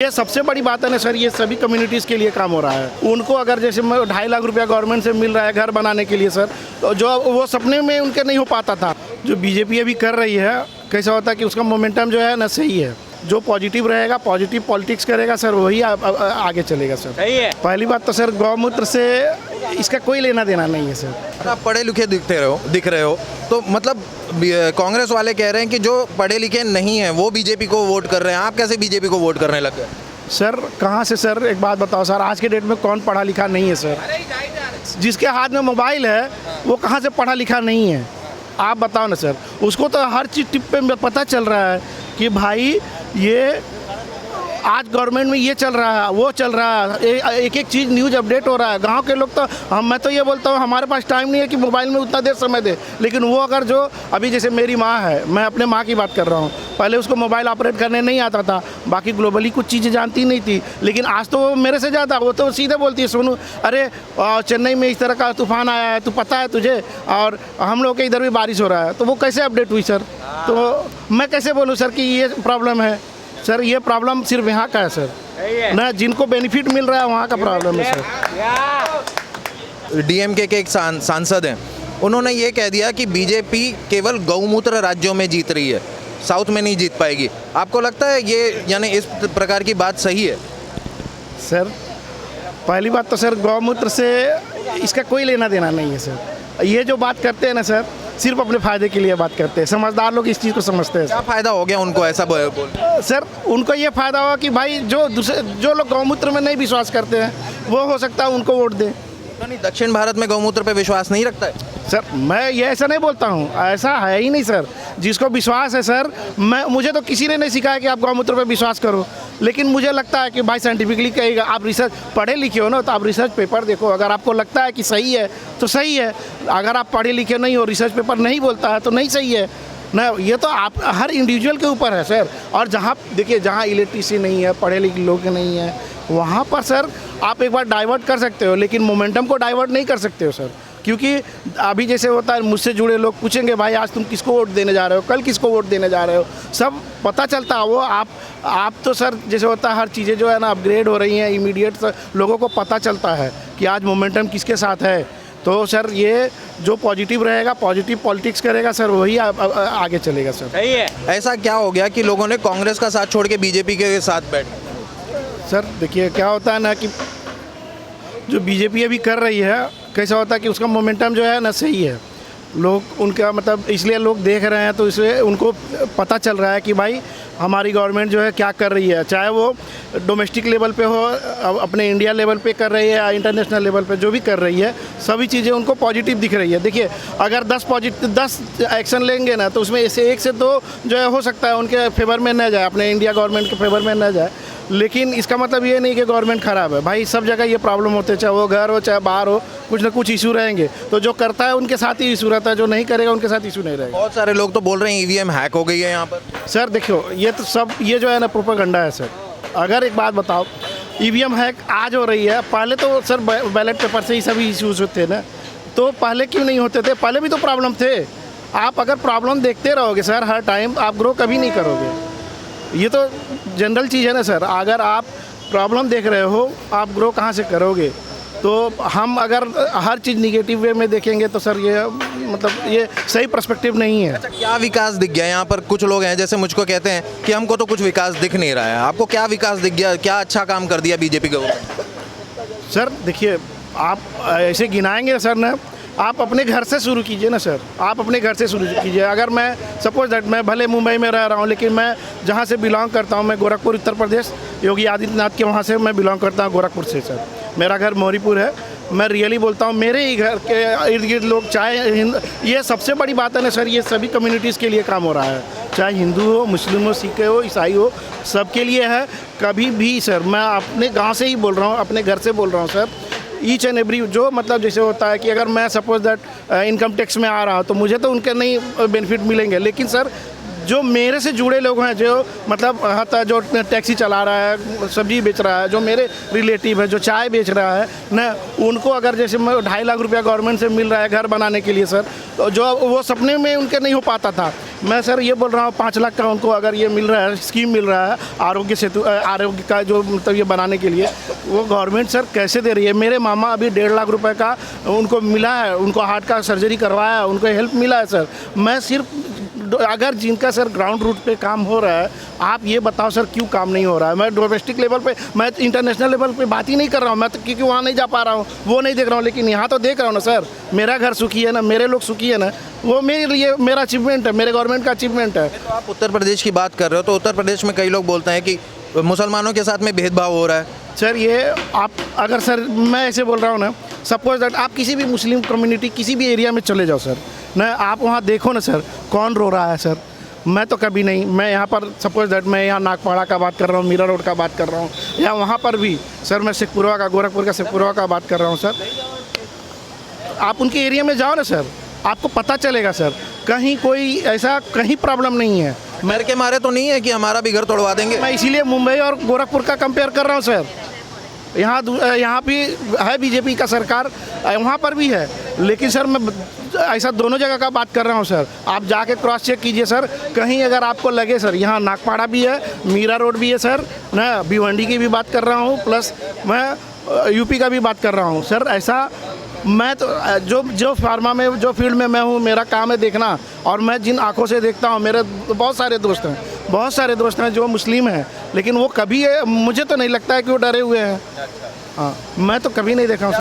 ये सबसे बड़ी बात है ना सर, ये सभी कम्युनिटीज़ के लिए काम हो रहा है। उनको अगर जैसे 2.5 लाख रुपया गवर्नमेंट से मिल रहा है घर बनाने के लिए सर, तो जो वो सपने में उनके नहीं हो पाता था। जो बीजेपी अभी कर रही है, कैसा होता है कि उसका मोमेंटम जो है ना सही है। जो पॉजिटिव रहेगा, पॉजिटिव पॉलिटिक्स करेगा सर, वही आगे चलेगा सर। सही है। पहली बात तो सर गौमूत्र से इसका कोई लेना देना नहीं है सर। आप पढ़े लिखे दिख रहे हो तो मतलब कांग्रेस वाले कह रहे हैं कि जो पढ़े लिखे नहीं है वो बीजेपी को वोट कर रहे हैं। आप कैसे बीजेपी को वोट करने लग गए? सर कहाँ से सर, एक बात बताओ सर, आज के डेट में कौन पढ़ा लिखा नहीं है सर? जिसके हाथ में मोबाइल है वो कहाँ से पढ़ा लिखा नहीं है? आप बताओ ना सर। उसको तो हर चीज़ टिप पे पता चल रहा है कि भाई ये आज गवर्नमेंट में ये चल रहा है, वो चल रहा है, एक एक चीज़ न्यूज़ अपडेट हो रहा है। गांव के लोग तो मैं तो ये बोलता हूँ हमारे पास टाइम नहीं है कि मोबाइल में उतना देर समय दे। लेकिन वो अगर जो अभी जैसे मेरी माँ है, मैं अपने माँ की बात कर रहा हूँ, पहले उसको मोबाइल ऑपरेट करने नहीं आता था, बाकी ग्लोबली कुछ चीज़ें जानती नहीं थी, लेकिन आज तो वो मेरे से ज़्यादा, वो तो सीधे बोलती है सोनू अरे चेन्नई में इस तरह का तूफान आया है, तू पता है तुझे, और हम लोग के इधर भी बारिश हो रहा है। तो वो कैसे अपडेट हुई सर? तो मैं कैसे बोलूँ सर कि ये प्रॉब्लम है? सर ये प्रॉब्लम सिर्फ यहाँ का है सर, ना जिनको बेनिफिट मिल रहा है वहाँ का प्रॉब्लम है सर। डीएमके के एक सांसद हैं, उन्होंने ये कह दिया कि बीजेपी केवल गौमूत्र राज्यों में जीत रही है, साउथ में नहीं जीत पाएगी। आपको लगता है ये यानी इस प्रकार की बात सही है? सर पहली बात तो सर गौमूत्र से इसका कोई लेना देना नहीं है सर। ये जो बात करते हैं ना सर, सिर्फ अपने फ़ायदे के लिए बात करते हैं। समझदार लोग इस चीज़ को समझते हैं। क्या फ़ायदा हो गया उनको ऐसा बोल? सर उनको ये फ़ायदा हुआ कि भाई जो लोग गौमूत्र में नहीं विश्वास करते हैं वो हो सकता है उनको वोट दें। नहीं, दक्षिण भारत में गौमूत्र पे विश्वास नहीं रखता है सर। मैं ये ऐसा नहीं बोलता हूँ, ऐसा है ही नहीं सर। जिसको विश्वास है सर, मुझे तो किसी ने नहीं सिखाया कि आप गौमूत्र पे विश्वास करो, लेकिन मुझे लगता है कि भाई साइंटिफिकली कहेगा, आप रिसर्च पढ़े लिखे हो ना, तो आप रिसर्च पेपर देखो। अगर आपको लगता है कि सही है तो सही है, अगर आप पढ़े लिखे नहीं हो, रिसर्च पेपर नहीं बोलता है तो नहीं सही है ना। ये तो आप हर इंडिविजुअल के ऊपर है सर। और जहाँ देखिए, जहाँ इलेक्ट्रिसिटी नहीं है, पढ़े लिखे लोग नहीं है, वहाँ पर सर आप एक बार डाइवर्ट कर सकते हो, लेकिन मोमेंटम को डाइवर्ट नहीं कर सकते हो सर। क्योंकि अभी जैसे होता है, मुझसे जुड़े लोग पूछेंगे भाई आज तुम किसको वोट देने जा रहे हो, कल किसको वोट देने जा रहे हो, सब पता चलता है। वो आप तो सर जैसे होता है, हर चीज़ें जो है ना अपग्रेड हो रही हैं, इमीडिएट लोगों को पता चलता है कि आज मोमेंटम किसके साथ है। तो सर ये जो पॉजिटिव रहेगा, पॉजिटिव पॉलिटिक्स करेगा सर, वही आगे चलेगा सर। सही है। ऐसा क्या हो गया कि लोगों ने कांग्रेस का साथ छोड़ के बीजेपी के साथ बैठ? सर देखिए क्या होता है ना कि जो बीजेपी अभी कर रही है, कैसा होता है कि उसका मोमेंटम जो है ना सही है। लोग उनका मतलब इसलिए लोग देख रहे हैं, तो इसलिए उनको पता चल रहा है कि भाई हमारी गवर्नमेंट जो है क्या कर रही है, चाहे वो डोमेस्टिक लेवल पे हो, अपने इंडिया लेवल पे कर रही है या इंटरनेशनल लेवल पे जो भी कर रही है, सभी चीज़ें उनको पॉजिटिव दिख रही है। देखिए अगर 10 एक्शन लेंगे ना, तो उसमें से 1 से 2 जो है हो सकता है उनके फेवर में न जाए, अपने इंडिया गवर्नमेंट के फेवर में न जाए, लेकिन इसका मतलब ये नहीं कि गवर्नमेंट ख़राब है। भाई सब जगह ये प्रॉब्लम होते हैं, चाहे वो घर हो चाहे बाहर हो, कुछ ना कुछ इशू रहेंगे। तो जो करता है उनके साथ ही इशू रहता है, जो नहीं करेगा उनके साथ इशू नहीं रहेगा। बहुत सारे लोग तो बोल रहे हैं ईवीएम हैक हो गई है यहाँ पर। सर देखियो, ये तो सब ये जो है ना प्रोपेगेंडा है सर। अगर एक बात बताओ, ईवीएम हैक आज हो रही है, पहले तो सर बैलेट पेपर से ही सभी इश्यूज होते हैं ना, तो पहले क्यों नहीं होते थे? पहले भी तो प्रॉब्लम थे। आप अगर प्रॉब्लम देखते रहोगे सर हर टाइम, आप ग्रो कभी नहीं करोगे। ये तो जनरल चीज़ है ना सर। अगर आप प्रॉब्लम देख रहे हो, आप ग्रो कहाँ से करोगे? तो हम अगर हर चीज़ निगेटिव वे में देखेंगे तो सर ये मतलब ये सही पर्सपेक्टिव नहीं है। अच्छा, क्या विकास दिख गया यहाँ पर? कुछ लोग हैं जैसे मुझको कहते हैं कि हमको तो कुछ विकास दिख नहीं रहा है। आपको क्या विकास दिख गया? क्या अच्छा काम कर दिया बीजेपी गवर्नमेंट? सर देखिए, आप ऐसे गिनाएंगे सर ना, आप अपने घर से शुरू कीजिए ना सर। आप अपने घर से शुरू कीजिए। अगर मैं सपोज दैट मैं भले मुंबई में रह रहा हूँ, लेकिन मैं जहाँ से बिलोंग करता हूँ, मैं गोरखपुर उत्तर प्रदेश, योगी आदित्यनाथ के वहाँ से मैं बिलोंग करता हूँ, गोरखपुर से सर। मेरा घर मौरीपुर है। मैं रियली बोलता हूँ, मेरे ही घर के इर्द गिर्द लोग, चाहे ये सबसे बड़ी बात है ना सर, ये सभी कम्युनिटीज़ के लिए काम हो रहा है, चाहे हिंदू हो, मुस्लिम हो, सिख हो, ईसाई हो, सबके लिए है। कभी भी सर, मैं अपने गाँव से ही बोल रहा हूँ, अपने घर से बोल रहा हूँ सर, ईच एंड एवरी जो मतलब जैसे होता है कि अगर मैं सपोज दैट इनकम टैक्स में आ रहा हूँ तो मुझे तो उनके नहीं बेनिफिट मिलेंगे, लेकिन सर जो मेरे से जुड़े लोग हैं, जो मतलब हता जो टैक्सी चला रहा है, सब्जी बेच रहा है, जो मेरे रिलेटिव है, जो चाय बेच रहा है ना, उनको अगर जैसे 2.5 लाख रुपया गवर्नमेंट से मिल रहा है घर बनाने के लिए सर, तो जो वो सपने में उनके नहीं हो पाता था, मैं सर ये बोल रहा हूँ 5 लाख का उनको अगर ये मिल रहा है, स्कीम मिल रहा है आरोग्य सेतु, आरोग्य का जो मतलब ये बनाने के लिए, वो गवर्नमेंट सर कैसे दे रही है। मेरे मामा अभी 1.5 लाख रुपए का उनको मिला है, उनको हार्ट का सर्जरी करवाया है, उनको हेल्प मिला है सर। मैं सिर्फ अगर जिनका सर ग्राउंड रूट पे काम हो रहा है, आप ये बताओ सर क्यों काम नहीं हो रहा है। मैं डोमेस्टिक लेवल पे, मैं इंटरनेशनल लेवल पे बात ही नहीं कर रहा हूँ, मैं तो क्योंकि वहाँ नहीं जा पा रहा हूँ, वो नहीं देख रहा हूँ, लेकिन यहाँ तो देख रहा हूँ ना सर, मेरा घर सुखी है ना, मेरे लोग सुखी है ना, वो मेरे लिए मेरा अचीवमेंट है, मेरे गवर्नमेंट का अचीवमेंट है। तो आप उत्तर प्रदेश की बात कर रहे हो, तो उत्तर प्रदेश में कई लोग बोलते हैं कि मुसलमानों के साथ में भेदभाव हो रहा है। सर ये आप अगर सर मैं ऐसे बोल रहा हूँ ना, सपोज दैट आप किसी भी मुस्लिम कम्युनिटी किसी भी एरिया में चले जाओ सर ना, आप वहाँ देखो ना सर कौन रो रहा है सर। मैं तो कभी नहीं, मैं यहाँ पर सपोज दैट मैं यहाँ नागपाड़ा का बात कर रहा हूँ, मीरा रोड का बात कर रहा हूँ, या वहाँ पर भी सर मैं शेखपुरा का, गोरखपुर का शेखपुरा का बात कर रहा हूँ सर। आप उनके एरिया में जाओ ना सर, आपको पता चलेगा सर, कहीं कोई ऐसा कहीं प्रॉब्लम नहीं है। डर के मारे तो नहीं है कि हमारा भी घर तोड़वा देंगे? मैं इसीलिए मुंबई और गोरखपुर का कंपेयर कर रहा हूँ सर। यहाँ भी है बीजेपी का सरकार, वहाँ पर भी है, लेकिन सर मैं ऐसा दोनों जगह का बात कर रहा हूँ सर। आप जाके क्रॉस चेक कीजिए सर, कहीं अगर आपको लगे सर यहाँ नागपाड़ा भी है, मीरा रोड भी है सर ना, भिवंडी की भी बात कर रहा हूँ, प्लस मैं यूपी का भी बात कर रहा हूँ सर। ऐसा मैं तो जो फार्मा में, जो फील्ड में मैं हूँ, मेरा काम है देखना, और मैं जिन आंखों से देखता हूँ, मेरे बहुत सारे दोस्त हैं जो मुस्लिम हैं, लेकिन वो कभी मुझे तो नहीं लगता है कि वो डरे हुए हैं। हाँ, मैं तो कभी नहीं देखा हूँ।